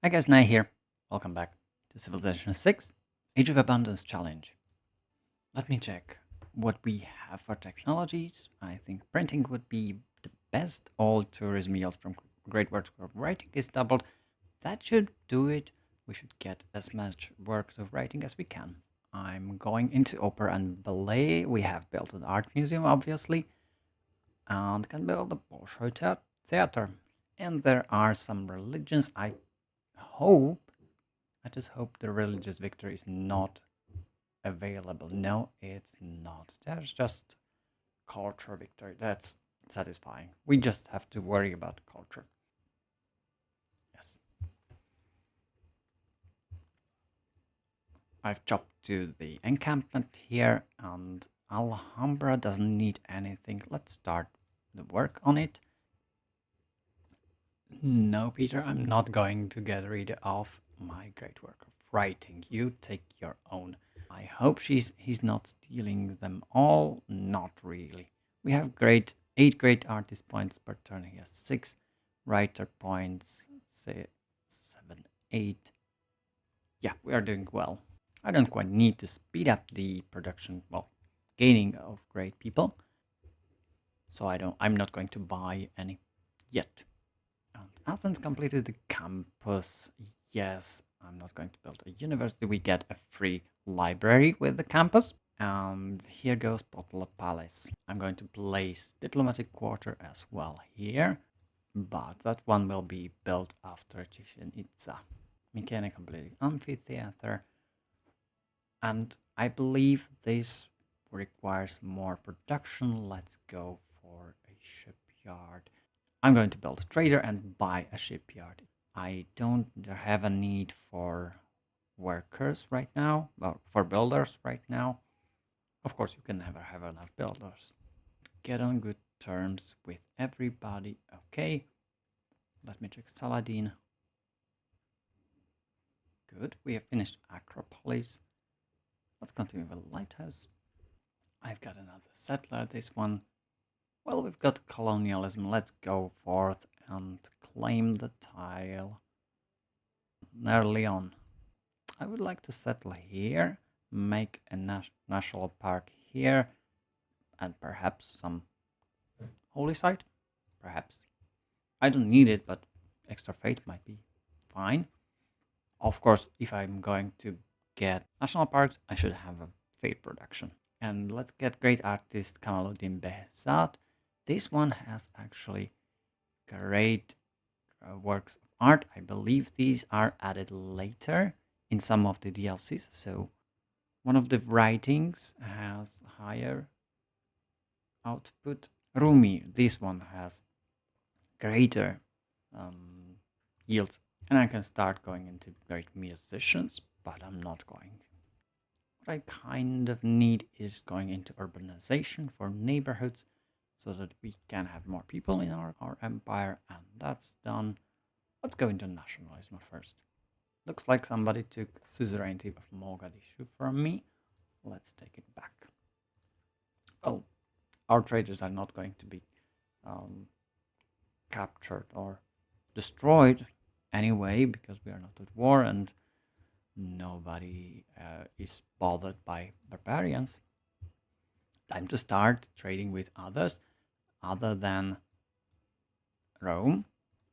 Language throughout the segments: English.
Hi guys, Nay here. Welcome back to Civilization 6 Age of Abundance Challenge. Let me check what we have for technologies. I think printing would be the best. All tourism yields from great works of writing is doubled. That should do it. We should get as much works of writing as we can. I'm going into opera and ballet. We have built an art museum, obviously, and can build a Bolshoi theater. And there are some religions. Hope I just hope the religious victory is not available. No, it's not. There's just culture victory. That's satisfying. We just have to worry about culture. Yes. I've chopped to the encampment here, and Alhambra doesn't need anything. Let's start the work on it. No, Peter, I'm not going to get rid of my great work of writing. You take your own. I hope he's not stealing them all. Not really. We have 8 great artist points per turn. He has 6 writer points. Say 7, 8. Yeah, we are doing well. I don't quite need to speed up the production, well, gaining of great people. So I'm not going to buy any yet. Athens completed the campus. Yes, I'm not going to build a university. We get a free library with the campus. And here goes Potala Palace. I'm going to place diplomatic quarter as well here. But that one will be built after Chichen Itza. Mykenae completed amphitheater. And I believe this requires more production. Let's go for a shipyard. I'm going to build a trader and buy a shipyard. I don't have a need for workers right now, or for builders right now. Of course, you can never have enough builders. Get on good terms with everybody. Okay. Let me check Saladin. Good. We have finished Acropolis. Let's continue with Lighthouse. I've got another settler. This one. Well, we've got colonialism. Let's go forth and claim the tile. Early on. I would like to settle here, make a national park here, and perhaps some holy site. Perhaps. I don't need it, but extra faith might be fine. Of course, if I'm going to get national parks, I should have a faith production. And let's get great artist Kamaluddin Behzad. This one has actually great works of art. I believe these are added later in some of the DLCs. So one of the writings has higher output. Rumi, this one has greater yields. And I can start going into great musicians, but I'm not going. What I kind of need is going into urbanization for neighborhoods so that we can have more people in our empire, and that's done. Let's go into nationalism first. Looks like somebody took suzerainty of Mogadishu from me. Let's take it back. Well, our traders are not going to be captured or destroyed anyway, because we are not at war and nobody is bothered by barbarians. Time to start trading with others other than Rome.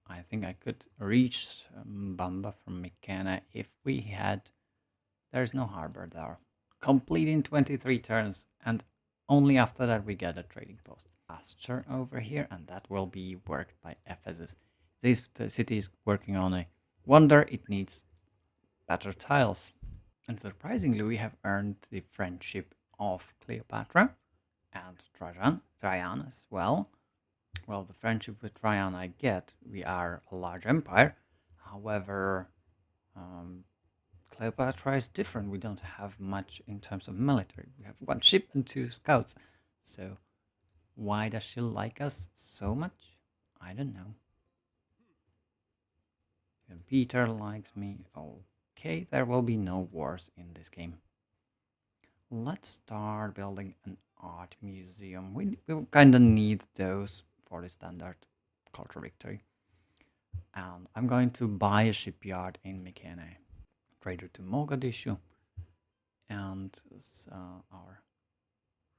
I think I could reach Bamba from Mykenae if we had... There's no harbor there. Complete in 23 turns, and only after that we get a trading post. Pasture over here, and that will be worked by Ephesus. This city is working on a wonder. It needs better tiles. And surprisingly, we have earned the friendship of Cleopatra and Trajan as well. Well, the friendship with Trajan I get. We are a large empire. However, Cleopatra is different. We don't have much in terms of military. We have 1 ship and 2 scouts. So why does she like us so much? I don't know. And Peter likes me. Okay, there will be no wars in this game. Let's start building an art museum. We kind of need those for the standard culture victory. And I'm going to buy a shipyard in Mekene, trader to Mogadishu, and our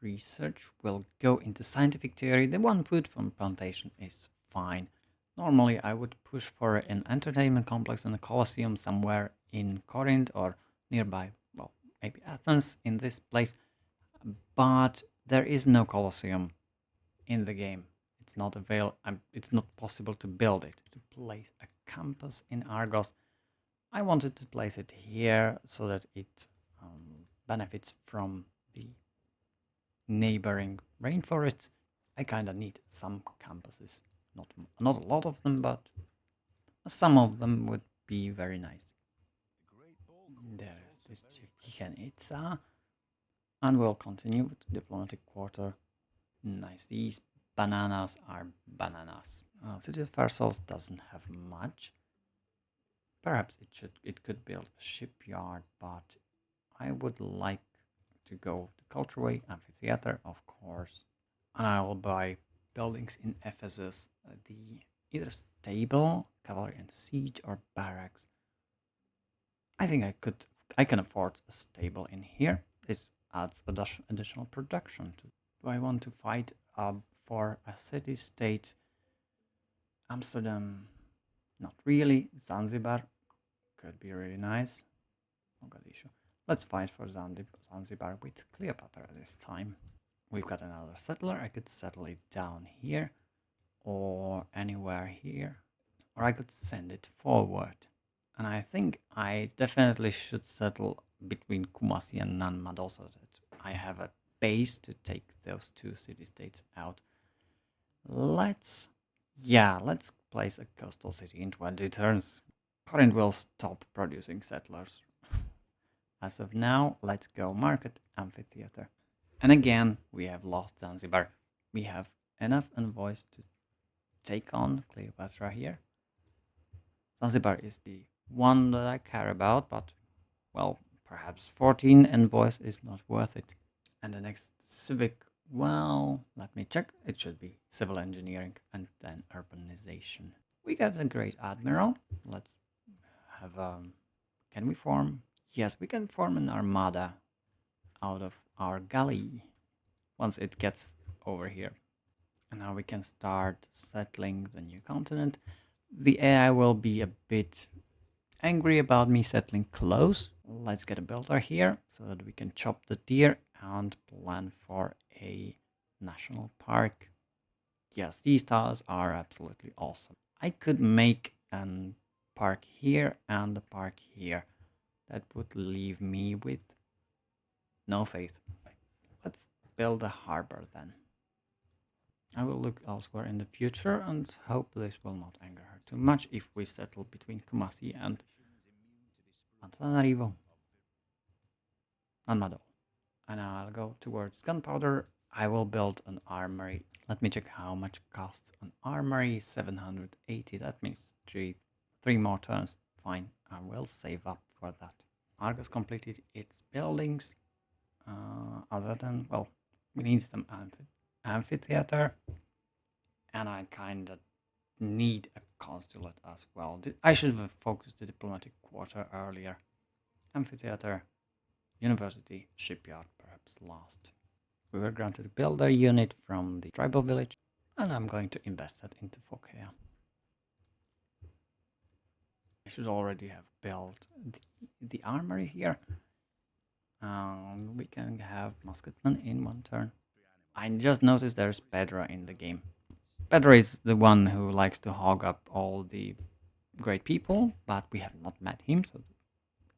research will go into scientific theory. The one food from plantation is fine. Normally, I would push for an entertainment complex and a coliseum somewhere in Corinth or nearby, well, maybe Athens in this place, but there is no coliseum in the game. It's not available. It's not possible to build it. To place a campus in Argos, I wanted to place it here so that it benefits from the neighboring rainforests. I kind of need some campuses, not a lot of them, but some of them would be very nice. There is this Chichen Itza, and we'll continue with the diplomatic quarter. Nice. These bananas are bananas. City of Versailles doesn't have much. Perhaps it could build a shipyard, but I would like to go the culture way, amphitheater, of course, and I will buy buildings in Ephesus, the either stable, cavalry and siege, or barracks. I think I can afford a stable in here. This adds additional production. Do I want to fight for a city-state? Amsterdam, not really. Zanzibar could be really nice. Mogadishu. Let's fight for Zanzibar with Cleopatra this time. We've got another settler. I could settle it down here or anywhere here, or I could send it forward. And I think I definitely should settle between Kumasi and Nanmado so that I have a base to take those two city-states out. Let's place a coastal city in 20 turns. Corinth will stop producing settlers. As of now, let's go market amphitheater. And again, we have lost Zanzibar. We have enough envoys to take on Cleopatra here. Zanzibar is the one that I care about, but, well, perhaps 14 envoys is not worth it. And the next civic, well, let me check. It should be civil engineering and then urbanization. We got a great admiral. Let's have can we form? Yes, we can form an armada out of our galley once it gets over here. And now we can start settling the new continent. The AI will be a bit angry about me settling close. Let's get a builder here so that we can chop the deer and plan for a national park. Yes, these tiles are absolutely awesome. I could make a park here and a park here. That would leave me with no faith. Let's build a harbor then. I will look elsewhere in the future and hope this will not anger her too much if we settle between Kumasi and Antananarivo. Nanmado. And now I'll go towards gunpowder. I will build an armory. Let me check how much costs an armory. 780. That means three more turns. Fine. I will save up for that. Argos completed its buildings. Other than, well, we need some amphitheater. And I kind of need a consulate as well. I should have focused the diplomatic quarter earlier. Amphitheater, university, shipyard, perhaps last. We were granted a builder unit from the tribal village, and I'm going to invest that into Phokea. I should already have built the armory here. We can have musketmen in one turn. I just noticed there's Pedro in the game. Pedro is the one who likes to hog up all the great people, but we have not met him, so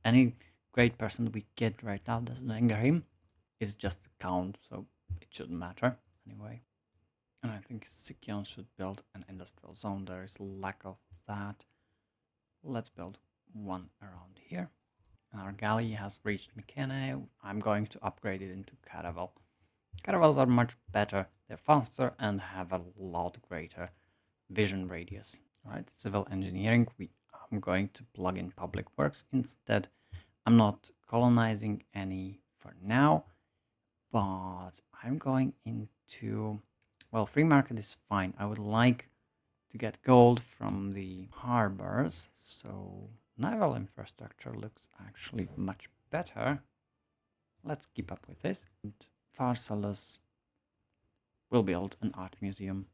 any great person we get right now doesn't anger him. It's just a count, so it shouldn't matter anyway. And I think Sikion should build an industrial zone. There is lack of that. Let's build one around here. And our galley has reached Mykene. I'm going to upgrade it into caravel. Caravels are much better. They're faster and have a lot greater vision radius. All right, civil engineering. I'm going to plug in public works instead. I'm not colonizing any for now, but I'm going into, well, free market is fine. I would like to get gold from the harbors, so naval infrastructure looks actually much better. Let's keep up with this. And Pharsalus will build an art museum.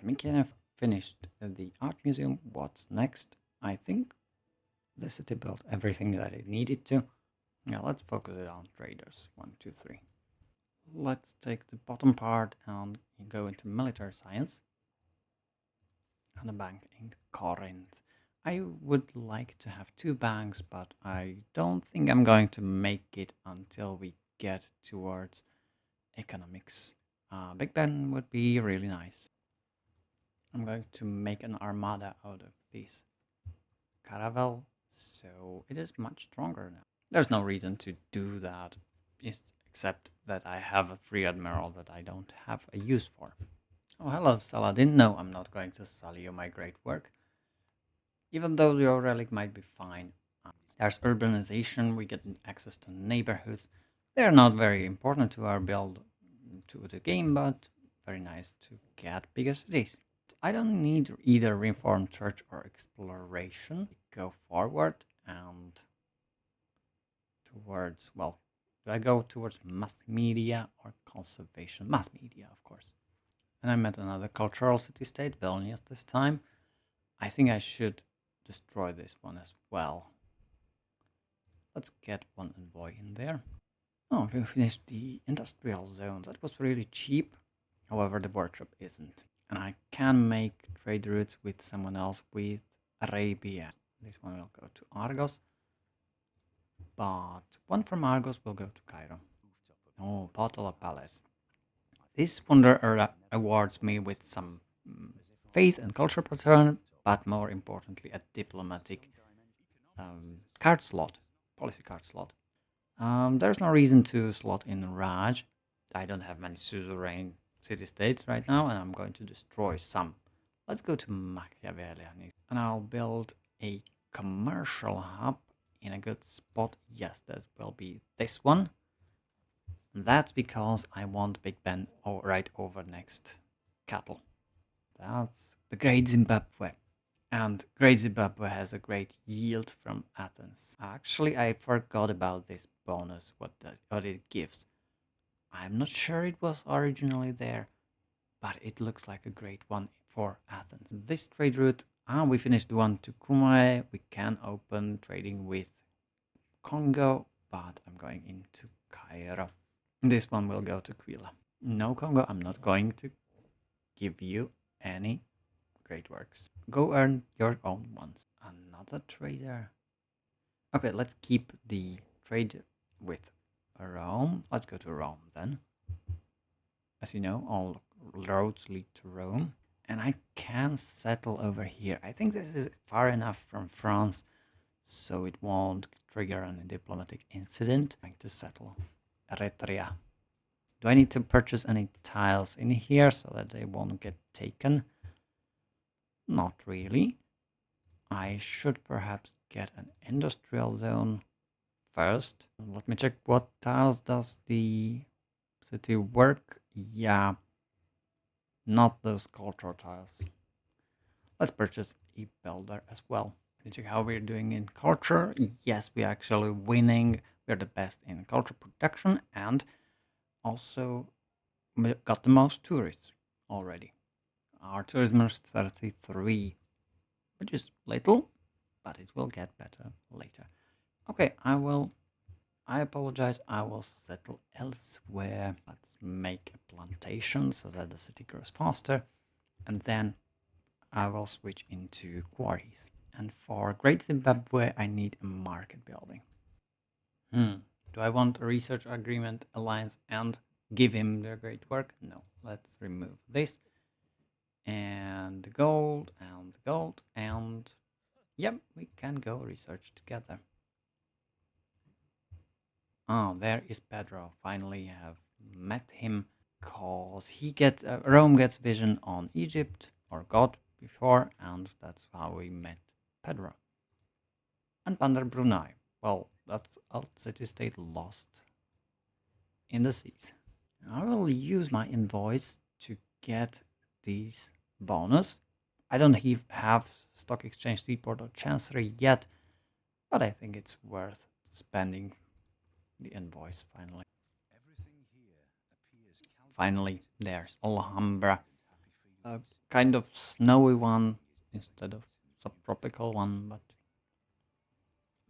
We can have finished the art museum. What's next? I think the city built everything that it needed to. Yeah, let's focus it on traders. 1, 2, 3. Let's take the bottom part and go into military science. And a bank in Corinth. I would like to have 2 banks, but I don't think I'm going to make it until we get towards economics. Big Ben would be really nice. I'm going to make an armada out of this caravel, so it is much stronger now. There's no reason to do that, except that I have a free admiral that I don't have a use for. Oh, hello, Saladin. No, I'm not going to sell you my great work. Even though your relic might be fine. There's urbanization, we get access to neighborhoods. They're not very important to our build, to the game, but very nice to get bigger cities. I don't need either Reformed Church or Exploration. Go forward and towards, well, do I go towards mass media or conservation? Mass media, of course. And I met another cultural city-state, Vilnius this time. I think I should destroy this one as well. Let's get one envoy in there. Oh, we finished the industrial zone. That was really cheap. However, the workshop isn't. And I can make trade routes with someone else with Arabia. This one will go to Argos. But one from Argos will go to Cairo. Oh, Potala Palace. This wonder awards me with some faith and culture pattern, but more importantly, a diplomatic card slot, policy card slot. There's no reason to slot in Raj. I don't have many suzerain city-states right now, and I'm going to destroy some. Let's go to Machiavelli, and I'll build a commercial hub in a good spot. Yes, that will be this one. And that's because I want Big Ben right over next cattle. That's the Great Zimbabwe. And Great Zimbabwe has a great yield from Athens. Actually, I forgot about this bonus, what it gives. I'm not sure it was originally there, but it looks like a great one for Athens. This trade route, we finished one to Kumae. We can open trading with Congo, but I'm going into Cairo. This one will go to Quila. No, Congo, I'm not going to give you any great works. Go earn your own ones. Another trader. Okay, let's keep the trade with Rome. Let's go to Rome then. As you know, all roads lead to Rome. And I can settle over here. I think this is far enough from France, so it won't trigger any diplomatic incident. I'm going to settle Eritrea. Do I need to purchase any tiles in here so that they won't get taken? Not really. I should perhaps get an industrial zone first. Let me check what tiles does the city work. Yeah, not those cultural tiles. Let's purchase a builder as well. Let me check how we're doing in culture. Yes, we're actually winning. We're the best in culture production, and also we got the most tourists already. Our tourism is 33, which is little, but it will get better later. Okay, I apologize, I will settle elsewhere. Let's make a plantation so that the city grows faster, and then I will switch into quarries. And for Great Zimbabwe, I need a market building. Do I want a research agreement, alliance, and give him the great work? No, let's remove this. And the gold, and yep, we can go research together. Oh, there is Pedro. Finally have met him, cause Rome gets vision on Egypt or God before, and that's how we met Pedro. And Bandar Brunei. Well, that's a city-state lost in the seas. I will use my invoice to get these bonus. I don't have stock exchange seaport or chancery yet, but I think it's worth spending the invoice finally. Finally, there's Alhambra, a kind of snowy one instead of subtropical one, but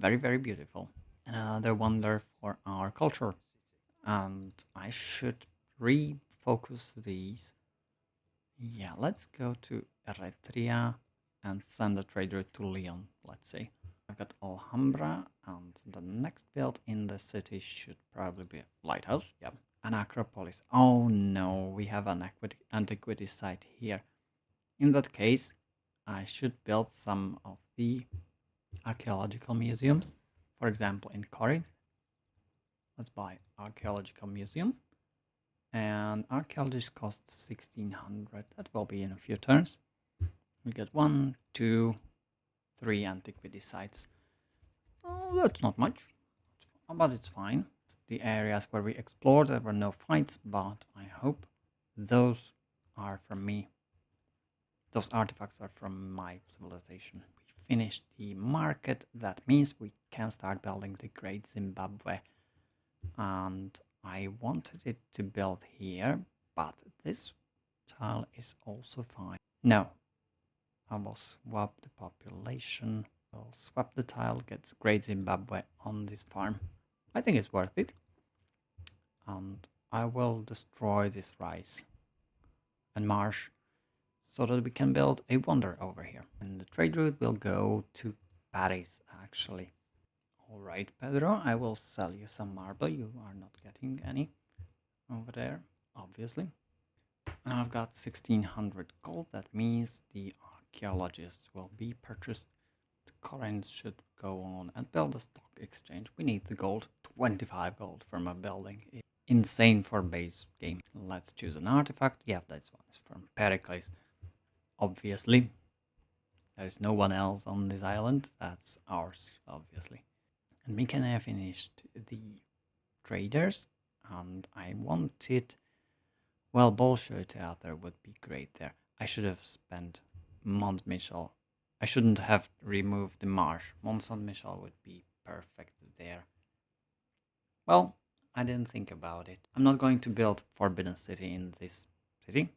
very, very beautiful. Another wonder for our culture. And I should refocus these. Yeah, let's go to Eritrea and send a trader to Lyon, let's say. I've got Alhambra, and the next build in the city should probably be a lighthouse. Yeah, an Acropolis. Oh no, we have an antiquity site here. In that case, I should build some of the archaeological museums. For example, in Corinth, let's buy archaeological museum. And archaeologist costs 1600. That will be in a few turns. We get 1, 2, 3 antiquity sites. Oh, that's not much, but it's fine. The areas where we explored, there were no fights, but I hope those are from me. Those artifacts are from my civilization. We finished the market. That means we can start building the Great Zimbabwe. And I wanted it to build here, but this tile is also fine. No, I will swap the population. I'll swap the tile, get Great Zimbabwe on this farm. I think it's worth it. And I will destroy this rice and marsh so that we can build a wonder over here. And the trade route will go to Paris, actually. All right, Pedro, I will sell you some marble. You are not getting any over there, obviously. And I've got 1600 gold. That means the archaeologists will be purchased. The Corinth should go on and build a stock exchange. We need the gold, 25 gold from a building. Insane for base game. Let's choose an artifact. Yeah, this one is from Pericles. Obviously, there is no one else on this island. That's ours, obviously. And Mykenae finished the traders, and I wanted, well, Bolshoi Theater would be great there. I should have spent Mont Michel. I shouldn't have removed the marsh. Mont Saint Michel would be perfect there. Well, I didn't think about it. I'm not going to build Forbidden City in this city,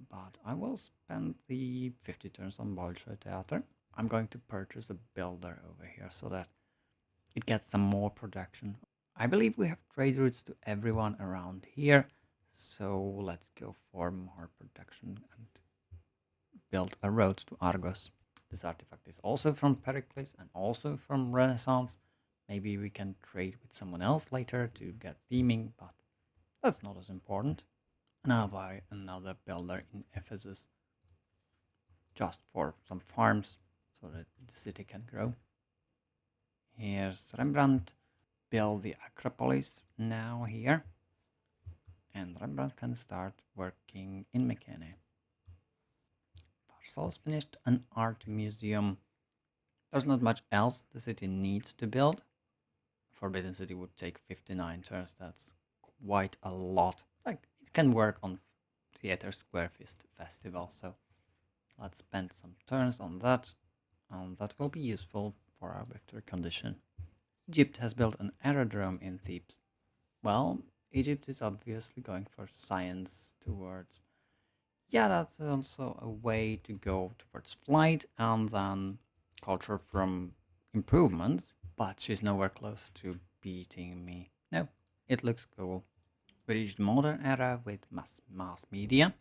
but I will spend the 50 turns on Bolshoi Theater. I'm going to purchase a builder over here so that it gets some more production. I believe we have trade routes to everyone around here, so let's go for more production and build a road to Argos. This artifact is also from Pericles and also from Renaissance. Maybe we can trade with someone else later to get theming, but that's not as important. And I'll buy another builder in Ephesus just for some farms so that the city can grow. Here's Rembrandt. Build the Acropolis now here. And Rembrandt can start working in Mykenae. Varsaul's finished an art museum. There's not much else the city needs to build. Forbidden City would take 59 turns. That's quite a lot. Like, it can work on Theater Square Fest Festival. So let's spend some turns on that. And that will be useful for our vector condition. Egypt has built an aerodrome in Thebes. Well, Egypt is obviously going for science towards... Yeah, that's also a way to go towards flight and then culture from improvements. But she's nowhere close to beating me. No, it looks cool. We reached modern era with mass media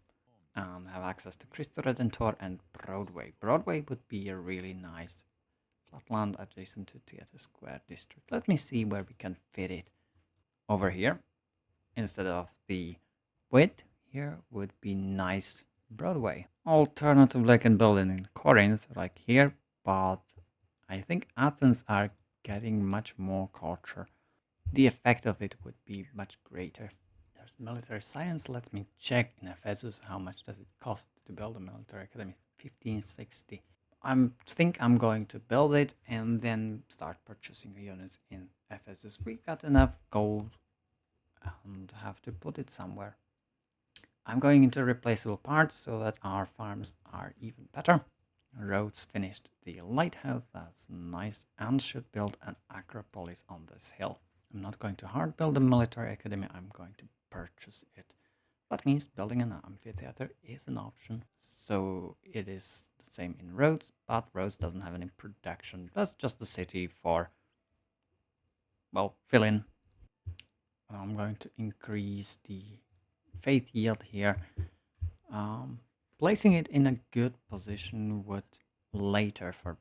and have access to Cristo Redentor and Broadway. Broadway would be a really nice flatland adjacent to Theater Square district. Let me see where we can fit it. Over here, instead of the width, here would be nice Broadway. Alternatively, I can build it in Corinth, like here, but I think Athens are getting much more culture. The effect of it would be much greater. There's military science. Let me check in Ephesus how much does it cost to build a military academy. 1560. I think I'm going to build it and then start purchasing a unit in Ephesus. We got enough gold and have to put it somewhere. I'm going into replaceable parts so that our farms are even better. Roads finished. The lighthouse, that's nice, and should build an acropolis on this hill. I'm not going to hard build a military academy, I'm going to purchase it. That means building an amphitheater is an option. So it is the same in Rhodes, but Rhodes doesn't have any production. That's just the city for, well, fill in. I'm going to increase the faith yield here. Placing it in a good position would later for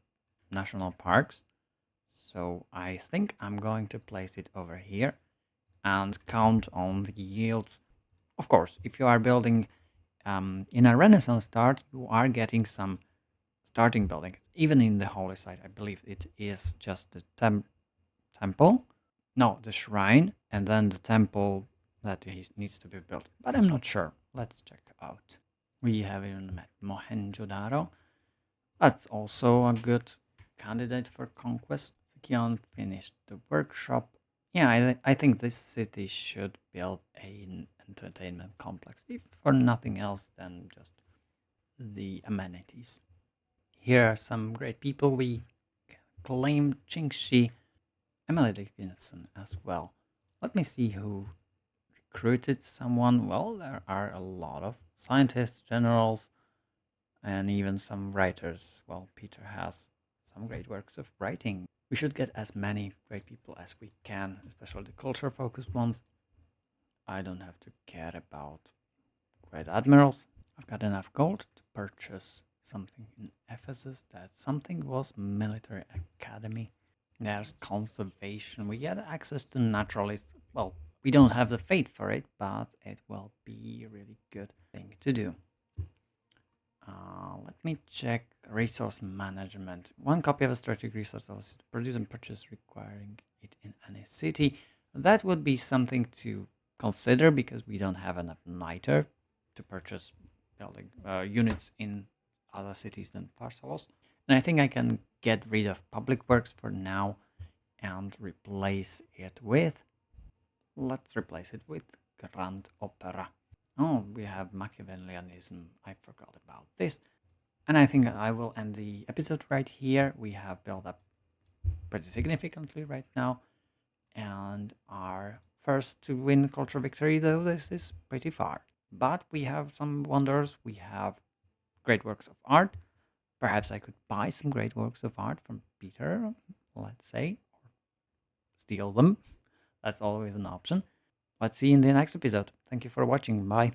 national parks. So I think I'm going to place it over here and count on the yields. Of course, if you are building in a Renaissance start, you are getting some starting building. Even in the holy site, I believe it is just the temple. No, the shrine, and then the temple that needs to be built. But I'm not sure. Let's check out. We have even met Mohenjo-daro. That's also a good candidate for conquest. Sikion finished the workshop. Yeah, I think this city should build an entertainment complex, if for nothing else than just the amenities. Here are some great people. We claim Qingxi, Emily Dickinson as well. Let me see who recruited someone. Well, there are a lot of scientists, generals, and even some writers. Well, Peter has some great works of writing. We should get as many great people as we can, especially the culture-focused ones. I don't have to care about great admirals. I've got enough gold to purchase something in Ephesus. That something was military academy. There's conservation. We get access to naturalists. Well, we don't have the fate for it, but it will be a really good thing to do. Let me check resource management. One copy of a strategic resource to produce and purchase requiring it in any city. That would be something to consider because we don't have enough niter to purchase building units in other cities than Pharsalos. And I think I can get rid of public works for now and replace it with... Let's replace it with Grand Opera. Oh, we have Machiavellianism. I forgot about this. And I think I will end the episode right here. We have built up pretty significantly right now. And our first to win culture victory, though this is pretty far. But we have some wonders. We have great works of art. Perhaps I could buy some great works of art from Peter, let's say, or steal them. That's always an option. Let's see you in the next episode. Thank you for watching. Bye.